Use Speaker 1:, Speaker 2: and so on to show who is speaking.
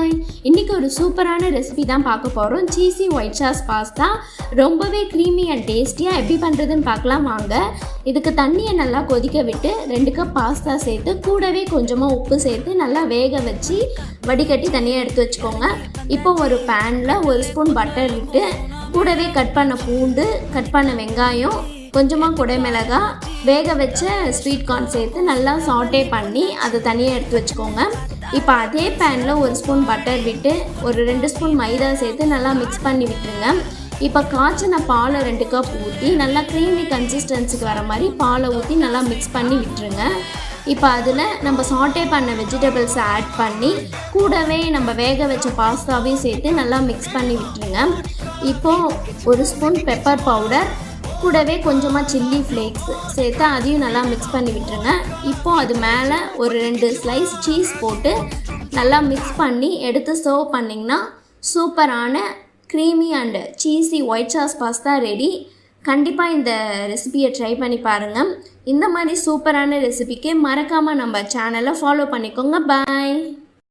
Speaker 1: Hi, இன்றைக்கி ஒரு சூப்பரான ரெசிபி தான் பார்க்க போகிறோம். சீஸி ஒயிட் சாஸ் பாஸ்தா ரொம்பவே க்ரீமி அண்ட் டேஸ்டியாக எப்படி பண்ணுறதுன்னு பார்க்கலாம் வாங்க. இதுக்கு தண்ணியை நல்லா கொதிக்க விட்டு 2 கப் பாஸ்தா சேர்த்து கூடவே கொஞ்சமாக உப்பு சேர்த்து நல்லா வேக வச்சு வடிகட்டி தனியாக எடுத்து வச்சுக்கோங்க. இப்போ ஒரு பேனில் 1 ஸ்பூன் பட்டர் விட்டு கூடவே கட் பண்ண பூண்டு, கட் பண்ண வெங்காயம், கொஞ்சமாக குடைமிளகாய், வேக வச்ச ஸ்வீட் கார்ன் சேர்த்து நல்லா சாட்டே பண்ணி அதை தனியாக எடுத்து வச்சுக்கோங்க. இப்போ அதே பேனில் 1 ஸ்பூன் பட்டர் விட்டு ஒரு 2 ஸ்பூன் மைதா சேர்த்து நல்லா மிக்ஸ் பண்ணி விட்டுருங்க. இப்போ காய்ச்சின பாலை 2 கப் ஊற்றி நல்லா க்ரீமி கன்சிஸ்டன்சிக்கு வர மாதிரி பாலை ஊற்றி நல்லா மிக்ஸ் பண்ணி விட்டுருங்க. இப்போ அதில் நம்ம சாட்டே பண்ண வெஜிடபிள்ஸை ஆட் பண்ணி கூடவே நம்ம வேக வச்ச பாஸ்தாவையும் சேர்த்து நல்லா மிக்ஸ் பண்ணி விட்டுருங்க. இப்போது 1 ஸ்பூன் பெப்பர் பவுடர் கூடவே கொஞ்சமாக சில்லி ஃப்ளேக்ஸ் சேர்த்து அதையும் நல்லா மிக்ஸ் பண்ணி விட்டுருங்க. இப்போது அது மேலே ஒரு 2 ஸ்லைஸ் சீஸ் போட்டு நல்லா மிக்ஸ் பண்ணி எடுத்து சர்வ் பண்ணிங்கன்னா சூப்பரான creamy and cheesy white sauce pasta ready. கண்டிப்பாக இந்த ரெசிபியை ட்ரை பண்ணி பாருங்கள். இந்த மாதிரி சூப்பரான ரெசிபிக்கு மறக்காமல் நம்ம சேனலை ஃபாலோ பண்ணிக்கோங்க. பாய்.